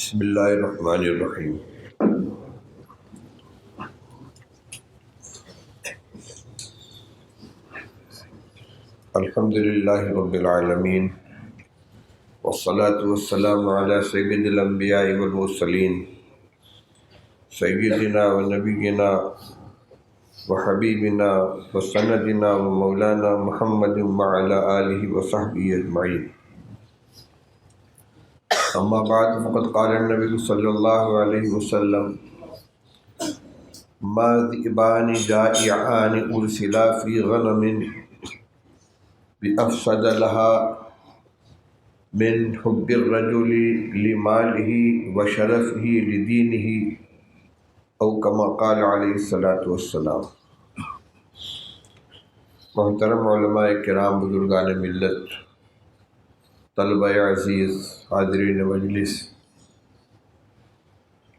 بسم اللہ الرحمن الرحیم۔ الحمد للہ رب العالمین، والصلاة والسلام علی سید الانبیاء والمرسلین، سیدنا و نبینا و حبیبنا و سندنا و مولانا محمد وعلی آلہ و صحبہ اجمعین۔ اما بعد فقد قال النبی صلی اللہ علیہ وسلم: ما ذئبان جائعان ارسلا فی غنم بأفسد لها من حب الرجل لماله وشرفه لدینه، او کما قال علیہ الصلاۃ والسلام۔ محترم علماء کرام، بزرگان ملت، طلبہ عزیز، حاضرین مجلس،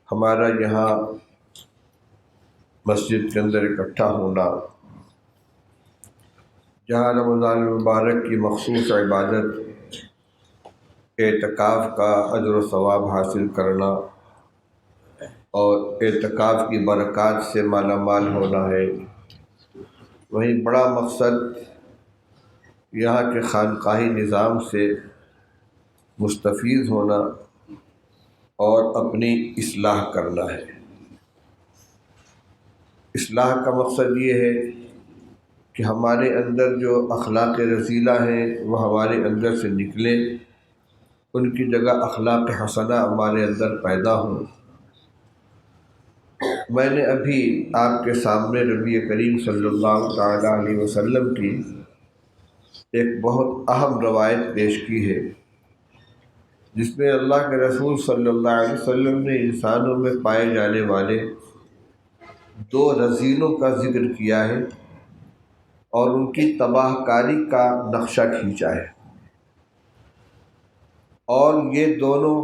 ہمارا یہاں مسجد کے اندر اکٹھا ہونا، جہاں رمضان المبارک کی مخصوص عبادت اعتکاف کا اجر و ثواب حاصل کرنا اور اعتکاف کی برکات سے مالا مال ہونا ہے، وہیں بڑا مقصد یہاں کے خانقاہی نظام سے مستفید ہونا اور اپنی اصلاح کرنا ہے۔ اصلاح کا مقصد یہ ہے کہ ہمارے اندر جو اخلاق رذیلہ ہیں وہ ہمارے اندر سے نکلیں، ان کی جگہ اخلاق حسنہ ہمارے اندر پیدا ہوں۔ میں نے ابھی آپ کے سامنے نبی کریم صلی اللہ تعالیٰ علیہ وسلم کی ایک بہت اہم روایت پیش کی ہے، جس میں اللہ کے رسول صلی اللہ علیہ وسلم نے انسانوں میں پائے جانے والے دو رذیلوں کا ذکر کیا ہے اور ان کی تباہ کاری کا نقشہ کھینچا ہے، اور یہ دونوں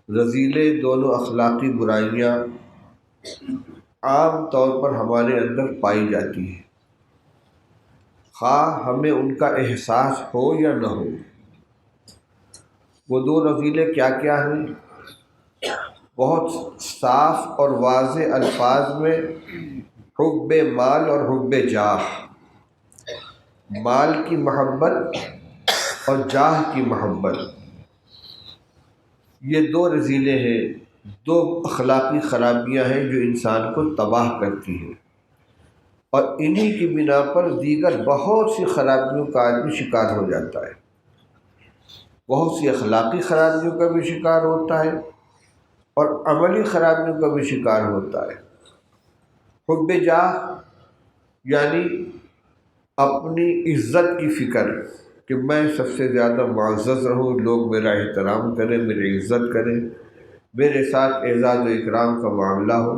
رذیلے، دونوں اخلاقی برائیاں عام طور پر ہمارے اندر پائی جاتی ہیں، خواہ ہمیں ان کا احساس ہو یا نہ ہو۔ وہ دو رذیلے کیا کیا ہیں؟ بہت صاف اور واضح الفاظ میں حب مال اور حب جاہ، مال کی محبت اور جاہ کی محبت، یہ دو رذیلے ہیں، دو اخلاقی خرابیاں ہیں جو انسان کو تباہ کرتی ہیں، اور انہی کی بنا پر دیگر بہت سی خرابیوں کا آدمی شکار ہو جاتا ہے، بہت سی اخلاقی خرابیوں کا بھی شکار ہوتا ہے اور عملی خرابیوں کا بھی شکار ہوتا ہے۔ حب جاہ یعنی اپنی عزت کی فکر کہ میں سب سے زیادہ معزز رہوں، لوگ میرا احترام کریں، میری عزت کریں، میرے ساتھ اعزاز و اکرام کا معاملہ ہو،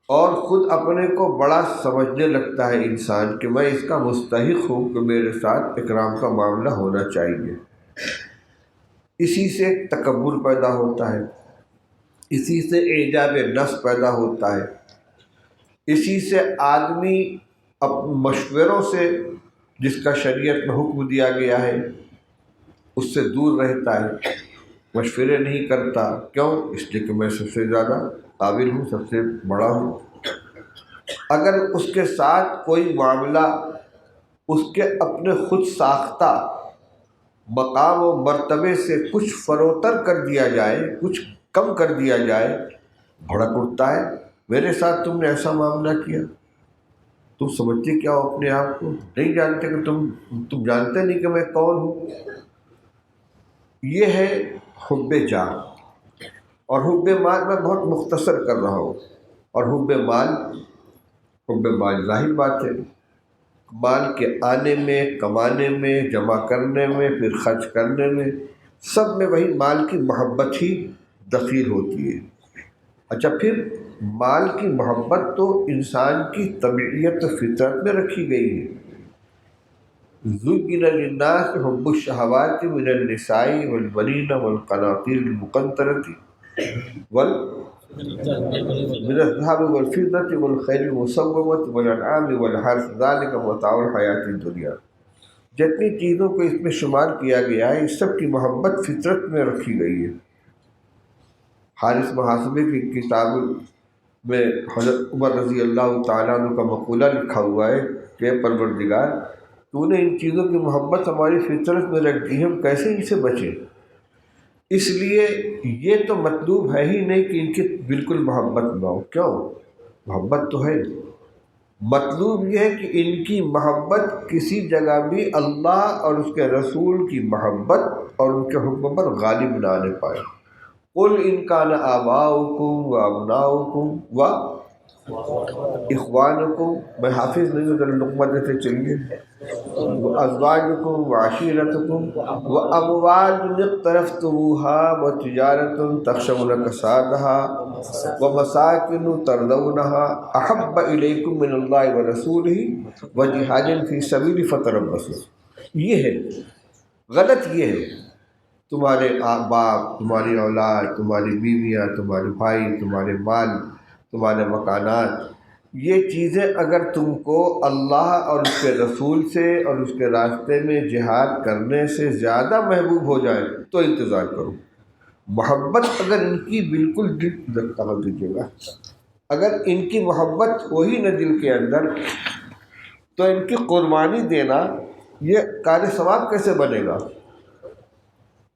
اور خود اپنے کو بڑا سمجھنے لگتا ہے انسان کہ میں اس کا مستحق ہوں کہ میرے ساتھ اکرام کا معاملہ ہونا چاہیے۔ اسی سے تکبر پیدا ہوتا ہے، اسی سے اعجاب نفس پیدا ہوتا ہے، اسی سے آدمی مشوروں سے، جس کا شریعت میں حکم دیا گیا ہے، اس سے دور رہتا ہے، مشورے نہیں کرتا۔ کیوں؟ اس لیے کہ میں سب سے زیادہ قابل ہوں، سب سے بڑا ہوں۔ اگر اس کے ساتھ کوئی معاملہ اس کے اپنے خود ساختہ مقام و مرتبے سے کچھ فروتر کر دیا جائے، کچھ کم کر دیا جائے، بھڑک اٹھتا ہے، میرے ساتھ تم نے ایسا معاملہ کیا، تم سمجھتے کیا ہو اپنے آپ کو؟ نہیں جانتے کہ تم جانتے نہیں کہ میں کون ہوں۔ یہ ہے حب جاہ۔ اور حب مال میں بہت مختصر کر رہا ہوں، اور حب مال ظاہر بات ہے، مال کے آنے میں، کمانے میں، جمع کرنے میں، پھر خرچ کرنے میں، سب میں وہی مال کی محبت ہی دخیل ہوتی ہے۔ اچھا، پھر مال کی محبت تو انسان کی طبیعت و فطرت میں رکھی گئی ہے۔ زُيِّنَ لِلنَّاسِ حُبُّ الشَّهَوَاتِ مِنَ النِّسَاءِ وَالْبَنِينَ وَالْقَنَاطِيرِ الْمُقَنطَرَةِ من الذهب والفضة والخيل المسومة والأنعام والحرث ذلك متاع الحياة الدنيا۔ جتنی چیزوں کو اس میں شمار کیا گیا ہے اس سب کی محبت فطرت میں رکھی گئی ہے۔ حارث محاسبے کی کتاب میں حضرت عمر رضی اللہ تعالیٰ عنہ کا مقولہ لکھا ہوا ہے کہ پروردگار تو نے ان چیزوں کی محبت ہماری فطرت میں رکھ دی ہے، ہم کیسے ان سے بچیں؟ اس لیے یہ تو مطلوب ہے ہی نہیں کہ ان کی بالکل محبت نہ ہو، کیوں؟ محبت تو ہے، مطلوب یہ ہے کہ ان کی محبت کسی جگہ بھی اللہ اور اس کے رسول کی محبت اور ان کے حکم پر غالب نہ آنے پائے۔ قل ان کان آباؤکم و ابناؤکم و اخوانکم، میں حافظ نہیں ہوں، ذرا لقمہ دیتے چلیے، وازواجکم وعشیرتکم واموال اقترفتموها وتجارۃ تخشون کسادها ومساکن ترضونها احب الیکم من اللہ ورسولہ وجہاد فی سبیلہ فتربصوا۔ یہ ہے غلط، یہ ہے تمہارے باپ، تمہاری اولاد، تمہاری بیویاں، تمہارے بھائی، تمہارے مال، تمہارے مکانات، یہ چیزیں اگر تم کو اللہ اور اس کے رسول سے اور اس کے راستے میں جہاد کرنے سے زیادہ محبوب ہو جائے تو انتظار کرو۔ محبت اگر ان کی بالکل دل توجہ دیجیے گا، اگر ان کی محبت ہو ہی نہ دل کے اندر تو ان کی قربانی دینا یہ کار ثواب کیسے بنے گا؟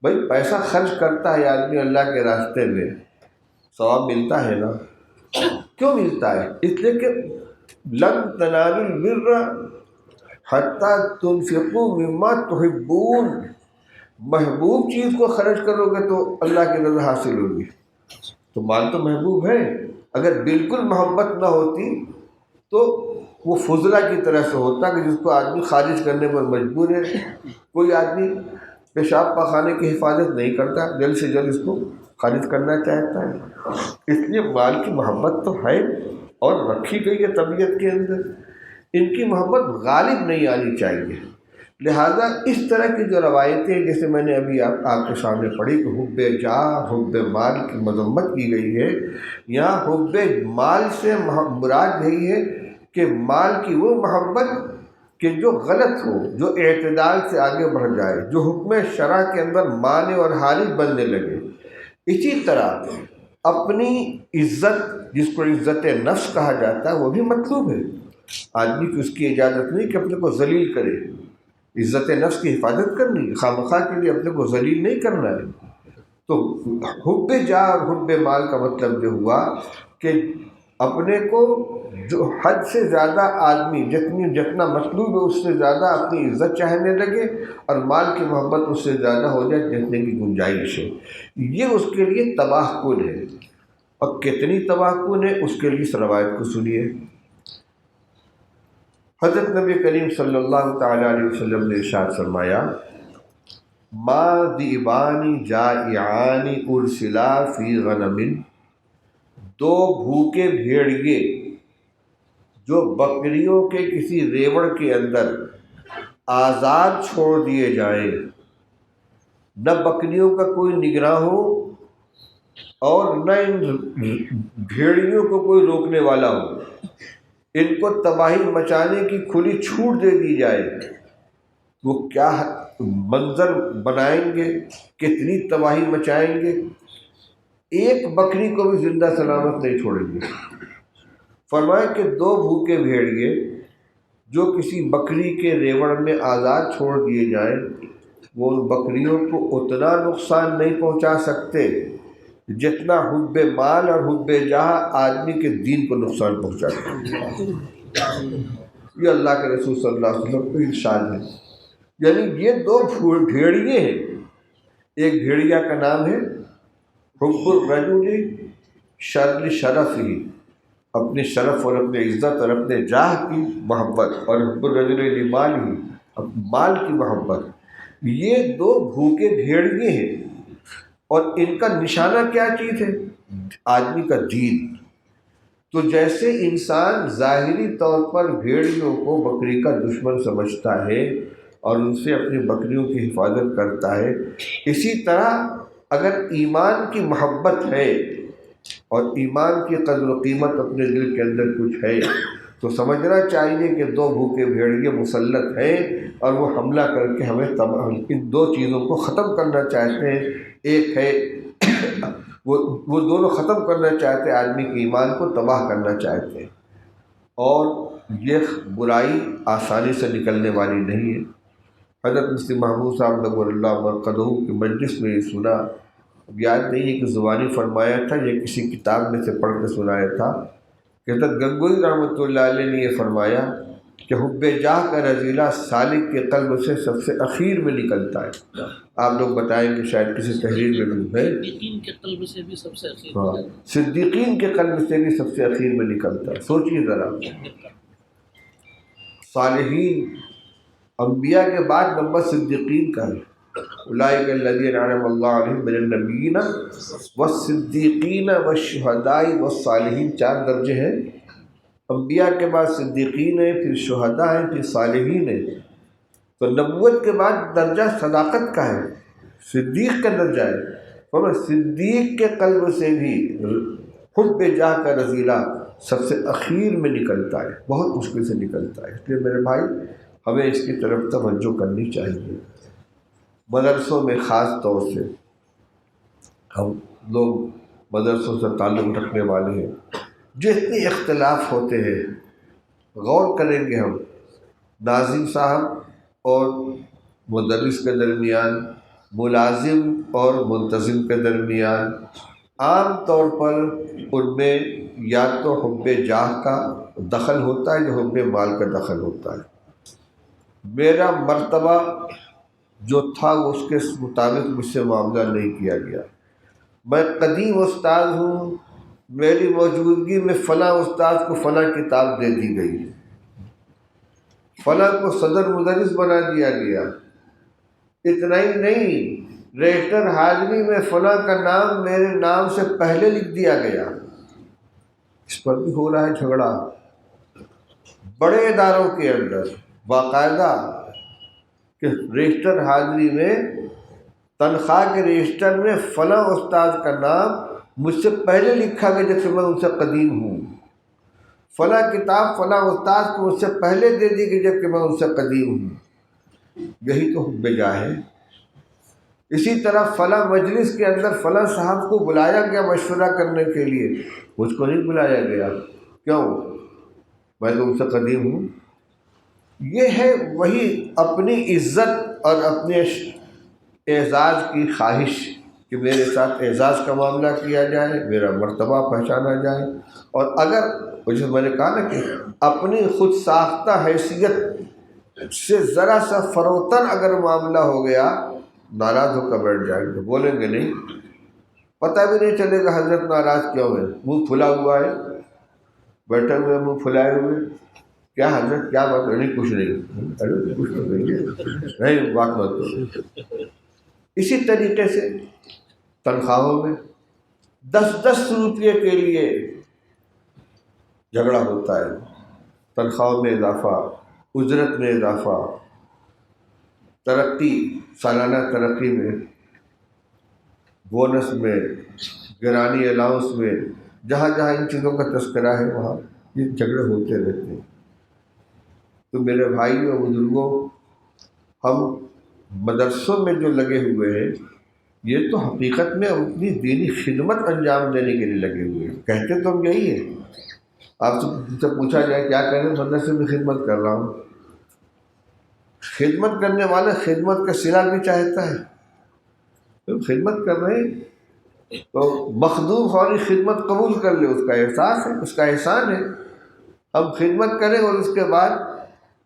بھائی پیسہ خرچ کرتا ہے آدمی اللہ کے راستے میں، ثواب ملتا ہے نا؟ کیوں ملتا ہے؟ اس لیے کہ لن تنالوا البر حتی تنفقوا مما تحبون، محبوب چیز کو خرچ کرو گے تو اللہ کی رضا حاصل ہوگی۔ تو مال تو محبوب ہے، اگر بالکل محبت نہ ہوتی تو وہ فضلہ کی طرح سے ہوتا کہ جس کو آدمی خارج کرنے پر مجبور ہے۔ کوئی آدمی پیشاب پاخانے کی حفاظت نہیں کرتا، جلد سے جلد اس کو خارج کرنا چاہتا ہے۔ اس لیے مال کی محبت تو ہے اور رکھی گئی ہے طبیعت کے اندر، ان کی محبت غالب نہیں آنی چاہیے۔ لہذا اس طرح کی جو روایتیں جیسے میں نے ابھی آپ کے سامنے پڑھی کہ حب جاہ، حب مال کی مذمت کی گئی ہے، یہاں حب مال سے مراد یہی ہے کہ مال کی وہ محبت کہ جو غلط ہو، جو اعتدال سے آگے بڑھ جائے، جو حکم شرع کے اندر مانع اور حارج بننے لگے۔ اسی طرح اپنی عزت، جس کو عزت نفس کہا جاتا ہے، وہ بھی مطلوب ہے۔ آدمی کی اس کی اجازت نہیں کہ اپنے کو ذلیل کرے، عزت نفس کی حفاظت کرنی، خواہ کے لیے اپنے کو ذلیل نہیں کرنا ہے۔ تو حب جاہ اور حب مال کا مطلب یہ ہوا کہ اپنے کو جو حد سے زیادہ آدمی جتنا مطلوب ہے اس سے زیادہ اپنی عزت چاہنے لگے اور مال کی محبت اس سے زیادہ ہو جائے جتنے کی گنجائش ہے، یہ اس کے لیے تباہ کن ہے۔ اور کتنی تباہ کن ہے اس کے لیے اس روایت کو سنیے۔ حضرت نبی کریم صلی اللہ تعالیٰ علیہ وسلم نے ارشاد فرمایا، ما ذئبان جائعان ارسلا فی غنم، دو بھوکے بھیڑیے جو بکریوں کے کسی ریوڑ کے اندر آزاد چھوڑ دیے جائیں، نہ بکریوں کا کوئی نگراں ہو اور نہ ان بھیڑیوں کو کوئی روکنے والا ہو، ان کو تباہی مچانے کی کھلی چھوٹ دے دی جائے، وہ کیا منظر بنائیں گے، کتنی تباہی مچائیں گے، ایک بکری کو بھی زندہ سلامت نہیں چھوڑیں گے۔ فرمایا کہ دو بھوکے بھیڑیے جو کسی بکری کے ریوڑ میں آزاد چھوڑ دیے جائیں، وہ ان بکریوں کو اتنا نقصان نہیں پہنچا سکتے جتنا حب مال اور حب جاہ آدمی کے دین کو نقصان پہنچاتے ہیں۔ یہ اللہ کے رسول صلی اللہ علیہ وسلم کا ارشاد ہے۔ یعنی یہ دو بھیڑیے ہیں، ایک بھیڑیا کا نام ہے حب الرجل شرف ہی، اپنے شرف اور اپنے عزت اور اپنے جاہ کی محبت، اور حب الرجل لمال ہی، مال کی محبت۔ یہ دو بھوکے بھیڑیے ہیں اور ان کا نشانہ کیا چیز ہے؟ آدمی کا دین۔ تو جیسے انسان ظاہری طور پر بھیڑیوں کو بکری کا دشمن سمجھتا ہے اور ان سے اپنی بکریوں کی حفاظت کرتا ہے، اسی طرح اگر ایمان کی محبت ہے اور ایمان کی قدر و قیمت اپنے دل کے اندر کچھ ہے تو سمجھنا چاہیے کہ دو بھوکے بھیڑیے مسلط ہیں اور وہ حملہ کر کے ہمیں ان دو چیزوں کو ختم کرنا چاہتے ہیں۔ ایک ہے وہ دونوں ختم کرنا چاہتے ہیں، آدمی کے ایمان کو تباہ کرنا چاہتے ہیں، اور یہ برائی آسانی سے نکلنے والی نہیں ہے۔ حضرت مفتی محمود صاحب نور اللہ مرقدہ کی مجلس میں یہ سنا، اب یاد نہیں ہے کہ زبانی فرمایا تھا یا کسی کتاب میں سے پڑھ کے سنایا تھا کہ حضرت گنگوئی رحمۃ اللہ علیہ نے یہ فرمایا کہ حب جاہ کا رذیلہ سالک کے قلب سے سب سے اخیر میں نکلتا ہے۔ آپ لوگ بتائیں کہ شاید کسی تحریر میں بھی ہے، صدیقین کے قلب سے بھی سب سے اخیر ہاں، صدیقین کے قلب سے بھی سب سے اخیر میں نکلتا ہے۔ سوچیے ذرا، صالحین انبیاء کے بعد نمبر صدیقین کا ہے۔ اولئک الذین انعم اللہ علیہم من النبیین والصدیقین والشہداء والصالحین، 4 درجے ہیں۔ انبیاء کے بعد صدیقین ہیں، پھر شہداء ہیں، پھر صالحین ہیں۔ تو نبوت کے بعد درجہ صداقت کا ہے، صدیق کا درجہ ہے، اور صدیق کے قلب سے بھی حب جاہ کا رذیلہ سب سے اخیر میں نکلتا ہے، بہت مشکل سے نکلتا ہے۔ اس لیے میرے بھائی ہمیں اس کی طرف توجہ کرنی چاہیے۔ مدرسوں میں خاص طور سے ہم لوگ مدرسوں سے تعلق رکھنے والے ہیں، جتنے اختلاف ہوتے ہیں غور کریں گے ہم، ناظم صاحب اور مدرس کے درمیان، ملازم اور منتظم کے درمیان، عام طور پر ان میں یا تو حب جاہ کا دخل ہوتا ہے یا حب مال کا دخل ہوتا ہے۔ میرا مرتبہ جو تھا اس کے مطابق مجھ سے معاملہ نہیں کیا گیا۔ میں قدیم استاد ہوں، میری موجودگی میں فلاں استاد کو فلاں کتاب دے دی گئی، فلاں کو صدر مدرس بنا دیا گیا۔ اتنا ہی نہیں، رجسٹر حاضری میں فلاں کا نام میرے نام سے پہلے لکھ دیا گیا۔ اس پر بھی ہو رہا ہے جھگڑا بڑے اداروں کے اندر، باقاعدہ کہ رجسٹر حاضری میں، تنخواہ کے رجسٹر میں فلاں استاد کا نام مجھ سے پہلے لکھا گیا جبکہ میں ان سے قدیم ہوں، فلاں کتاب فلاں استاد کو مجھ سے پہلے دے دی گئی جبکہ میں ان سے قدیم ہوں۔ یہی تو حب جاہ ہے۔ اسی طرح فلاں مجلس کے اندر فلاں صاحب کو بلایا گیا مشورہ کرنے کے لیے، مجھ کو نہیں بلایا گیا، کیوں؟ میں تو ان سے قدیم ہوں۔ یہ ہے وہی اپنی عزت اور اپنے اعزاز کی خواہش کہ میرے ساتھ اعزاز کا معاملہ کیا جائے، میرا مرتبہ پہچانا جائے، اور اگر جیسے میں نے کہا نا کہ اپنی خود ساختہ حیثیت سے ذرا سا فروتن اگر معاملہ ہو گیا، ناراض ہو کر بیٹھ جائیں گے، بولیں گے نہیں، پتہ بھی نہیں چلے گا حضرت ناراض کیوں ہے، منہ پھلا ہوا ہے، بیٹھے ہوئے منہ پھلائے ہوئے، کیا حضرت کیا بات ہے؟ نہیں کچھ نہیں، ارے کچھ تو نہیں بات مت۔ اسی طریقے سے تنخواہوں میں 10 روپئے کے لیے جھگڑا ہوتا ہے، تنخواہوں میں اضافہ، اجرت میں اضافہ، ترقی، سالانہ ترقی میں، بونس میں، گرانی الاؤنس میں، جہاں جہاں ان چیزوں کا تذکرہ ہے وہاں یہ جھگڑے ہوتے رہتے ہیں۔ تو میرے بھائی اور بزرگوں، ہم مدرسوں میں جو لگے ہوئے ہیں یہ تو حقیقت میں اپنی دینی خدمت انجام دینے کے لیے لگے ہوئے ہیں، کہتے تو ہم یہی ہیں۔ آپ سے پوچھا جائے کیا کہہ رہے ہیں؟ مدرسے میں خدمت کر رہا ہوں۔ خدمت کرنے والا خدمت کا صلہ بھی چاہتا ہے، تو خدمت کر رہے ہیں تو مخدوم فوری خدمت قبول کر لے، اس کا احساس ہے، اس کا احسان ہے۔ ہم خدمت کریں اور اس کے بعد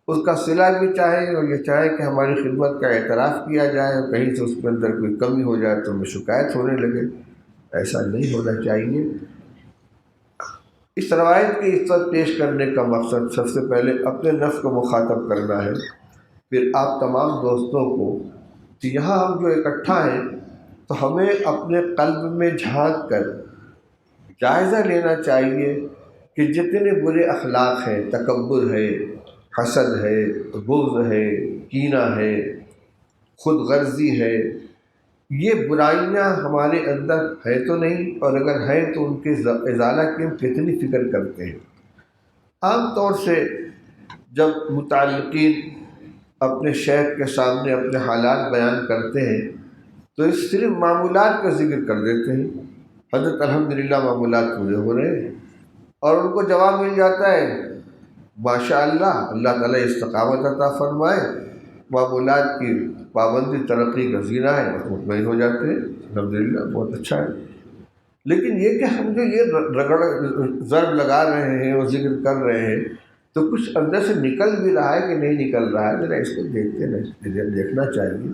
اس کا صلہ بھی چاہیں اور یہ چاہے کہ ہماری خدمت کا اعتراف کیا جائے، اور کہیں سے اس کے اندر کوئی کمی ہو جائے تو ہمیں شکایت ہونے لگے۔ ایسا نہیں ہونا چاہیے۔ اس روایت کی عزت پیش کرنے کا مقصد سب سے پہلے اپنے نفس کو مخاطب کرنا ہے، پھر آپ تمام دوستوں کو کہ یہاں ہم جو اکٹھا ہیں تو ہمیں اپنے قلب میں جھانک کر جائزہ لینا چاہیے کہ جتنے برے اخلاق ہیں، تکبر ہے، حسد ہے، بغض ہے، کینہ ہے، خود غرضی ہے، یہ برائیاں ہمارے اندر ہے تو نہیں، اور اگر ہیں تو ان کے ازالہ کی ہم کتنی فکر کرتے ہیں۔ عام طور سے جب متعلقین اپنے شیخ کے سامنے اپنے حالات بیان کرتے ہیں تو اس صرف معمولات کا ذکر کر دیتے ہیں، حضرت الحمدللہ معمولات پورے ہو رہے ہیں، اور ان کو جواب مل جاتا ہے ماشاء اللہ، اللہ تعالیٰ استقامت عطا فرمائے، معمولات کی پابندی ترقی کا زینہ ہے، مطمئن ہو جاتے ہیں الحمدللہ بہت اچھا ہے۔ لیکن یہ کہ ہم جو یہ رگڑ ضرب لگا رہے ہیں اور ذکر کر رہے ہیں تو کچھ اندر سے نکل بھی رہا ہے کہ نہیں نکل رہا ہے، ذرا اس کو دیکھنا چاہیے۔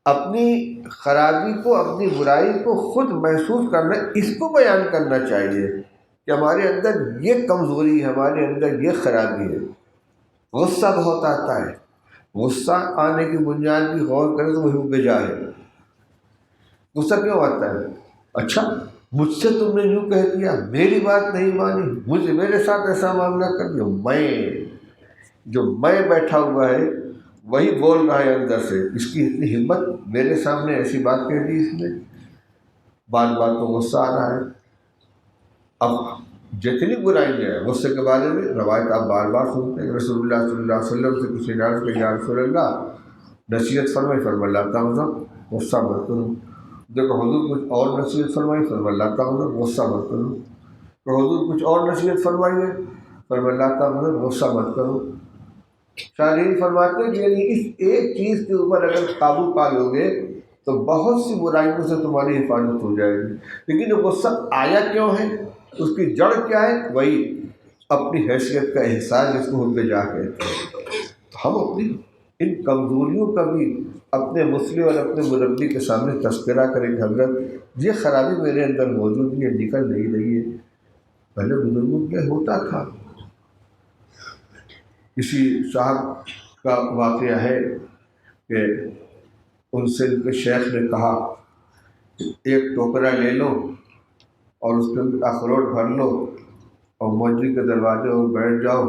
اپنی خرابی کو، اپنی برائی کو خود محسوس کرنا، اس کو بیان کرنا چاہیے کہ ہمارے اندر یہ کمزوری ہے، ہمارے اندر یہ خرابی ہے۔ غصہ بہت آتا ہے، غصہ آنے کی بنیاد بھی غور کریں تو وہی بجا ہے۔ غصہ کیوں آتا ہے؟ اچھا مجھ سے تم نے یوں کہہ دیا، میری بات نہیں مانی، میرے ساتھ ایسا معاملہ کر دیا، میں بیٹھا ہوا ہے وہی بول رہا ہے اندر سے، اس کی اتنی ہمت، میرے سامنے ایسی بات کہہ دی اس نے، بار بار تو غصہ آ رہا ہے۔ اب جتنی برائی ہے غصے کے بارے میں روایت آپ بار بار سنتے ہیں، رسول اللہ صلی اللہ علیہ وسلم سے کسی نے عرض کیا یا رسول اللہ نصیحت فرمائی، فرمایا لا تغضب، غصہ مت کرو۔ دیکھو حضور کچھ اور نصیحت فرمائی، فرمایا لا تغضب، غصہ مت کرو۔ تو حضور کچھ اور نصیحت فرمائی ہے، فرمایا لا تغضب، غصہ مت کرو۔ شارحین فرماتے ہیں کہ یعنی اس ایک چیز کے اوپر اگر قابو پا لو گے تو بہت سی برائیوں سے تمہاری حفاظت ہو جائے گی۔ لیکن غصہ آیا کیوں ہے، اس کی جڑ کیا ہے؟ وہی اپنی حیثیت کا احساس جس کو حب جا کہتے ہیں۔ ہم اپنی ان کمزوریوں کا بھی اپنے مسلم اور اپنے مربی کے سامنے تذکرہ کریں کہ حضرت یہ خرابی میرے اندر موجود ہے، یہ نکل نہیں رہی ہے، پہلے بزرگوں کے ہوتا تھا۔ کسی صاحب کا واقعہ ہے کہ ان سے ان کے شیخ نے کہا ایک ٹوکرا لے لو اور اس کے اندر اخروٹ بھر لو اور مسجد کے دروازے پر بیٹھ جاؤ،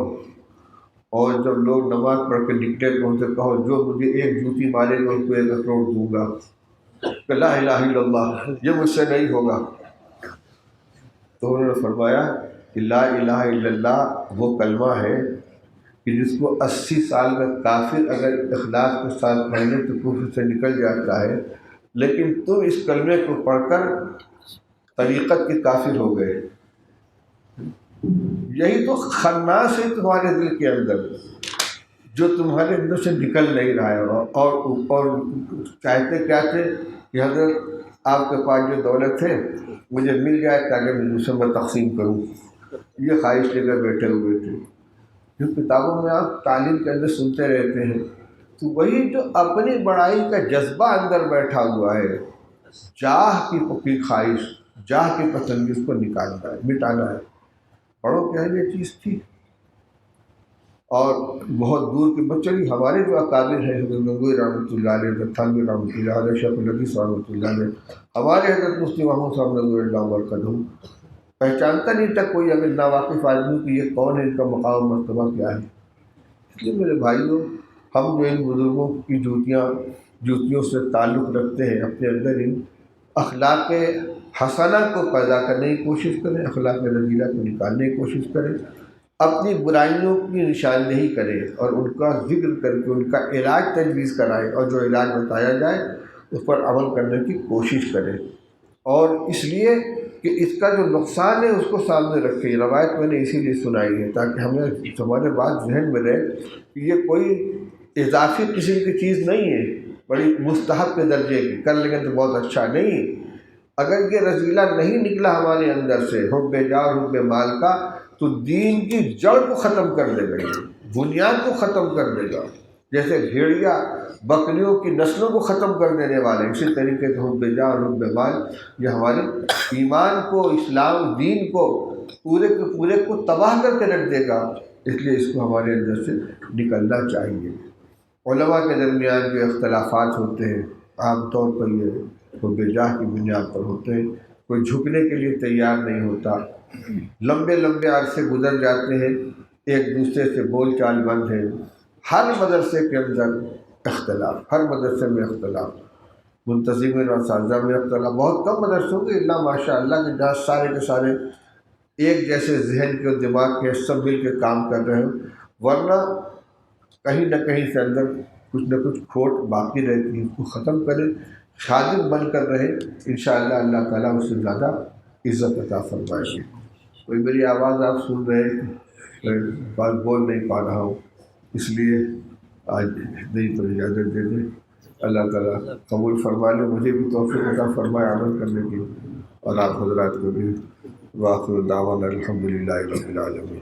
اور جب لوگ نماز پڑھ کے نکلے تو ان سے کہو جو مجھے ایک جوتی مارے گا اس کو ایک اخروٹ دوں گا، کہ لا الہ الا اللہ، یہ مجھ سے نہیں ہوگا۔ تو انہوں نے فرمایا کہ لا الہ الا اللہ وہ کلمہ ہے کہ جس کو 80 سال کا کافر اگر اخلاص کے ساتھ پڑھنے تو کفر سے نکل جاتا ہے، لیکن تم اس کلمے کو پڑھ کر طریقت کے کافر ہو گئے۔ یہی تو خناس ہے تمہارے دل کے اندر، جو تمہارے اندر سے نکل نہیں رہا ہے، اور چاہتے کیا تھے کہ حضرت آپ کے پاس جو دولت ہے مجھے مل جائے تاکہ میں دوسروں میں تقسیم کروں، یہ خواہش لے کر بیٹھے ہوئے تھے۔ جو کتابوں میں آپ تعلیم کے اندر سنتے رہتے ہیں تو وہی جو اپنی بڑائی کا جذبہ اندر بیٹھا ہوا ہے، جاہ کی خواہش، جاہ کی پسند، اس کو نکالنا ہے، مٹانا ہے۔ پڑھو کیا یہ چیز تھی۔ اور بہت دور کے بچے بھی ہمارے جو اکابر ہیں، حضرت گنگوئی رحمۃ اللہ علیہ، حضرت تھانوی رحمۃ اللہ علیہ، شیخ الحدیث رحمۃ اللہ علیہ، ہمارے حضرت مفتی محمود صاحب نظر اللہ مرکزہ، پہچانتا نہیں تھا کوئی اگر ناواقف آدمی کہ یہ کون ہے، ان کا مقام مرتبہ کیا ہے۔ اس لیے میرے بھائیوں، ہم جو ان بزرگوں کی جوتیوں سے تعلق رکھتے ہیں، اپنے اندر ان اخلاق حسنہ کو پیدا کرنے کی کوشش کریں، اخلاق رذیلہ کو نکالنے کی کوشش کریں، اپنی برائیوں کی نشاندہی کریں اور ان کا ذکر کر کے ان کا علاج تجویز کرائیں، اور جو علاج بتایا جائے اس پر عمل کرنے کی کوشش کریں۔ اور اس لیے کہ اس کا جو نقصان ہے اس کو سامنے رکھیں۔ روایت میں نے اسی لیے سنائی ہے تاکہ ہمارے بات ذہن میں رہے کہ یہ کوئی اضافی قسم کی چیز نہیں ہے، بڑی مستحب کے درجے کی، کر لیں گے تو بہت اچھا نہیں۔ اگر یہ رذیلہ نہیں نکلا ہمارے اندر سے حب جاہ اور حب مال کا، تو دین کی جڑ کو ختم کر دے گا، بنیاد کو ختم کر دے گا۔ جیسے بھیڑیا بکریوں کی نسلوں کو ختم کر دینے والے، اسی طریقے سے حب جاہ اور حب مال یہ ہمارے ایمان کو، اسلام دین کو پورے کے پورے کو تباہ کر کے رکھ دے گا۔ اس لیے اس کو ہمارے اندر سے نکلنا چاہیے۔ علماء کے درمیان جو اختلافات ہوتے ہیں عام طور پر یہ حب جاہ کی بنیاد پر ہوتے ہیں، کوئی جھکنے کے لیے تیار نہیں ہوتا، لمبے لمبے عرصے گزر جاتے ہیں، ایک دوسرے سے بول چال بند ہے، ہر مدرسے کے اندر اختلاف، ہر مدرسے میں اختلاف، منتظمین اور اساتذہ میں اختلاف، بہت کم مدرسوں کے الا ماشاء اللہ کہ جہاں سارے کے سارے ایک جیسے ذہن کے اور دماغ کے سب مل کے کام کر رہے ہوں، ورنہ کہیں نہ کہیں سے اندر کچھ نہ کچھ کھوٹ باقی رہتی ہے، اس کو ختم کریں، خادم بن کر رہے، انشاءاللہ اللہ تعالیٰ اس سے زیادہ عزت عطا فرمائے گی۔ کوئی میری آواز آپ سن رہے ہیں، میں بات بول نہیں پا رہا ہوں، اس لیے آج نہیں تو اجازت دے دیں۔ اللہ تعالیٰ قبول فرما لے، مجھے بھی توفیق عطا فرمائے عمل کرنے کی، اور آپ حضرات کو بھی۔ وآخر دعوانا الحمدللہ رب العالمین۔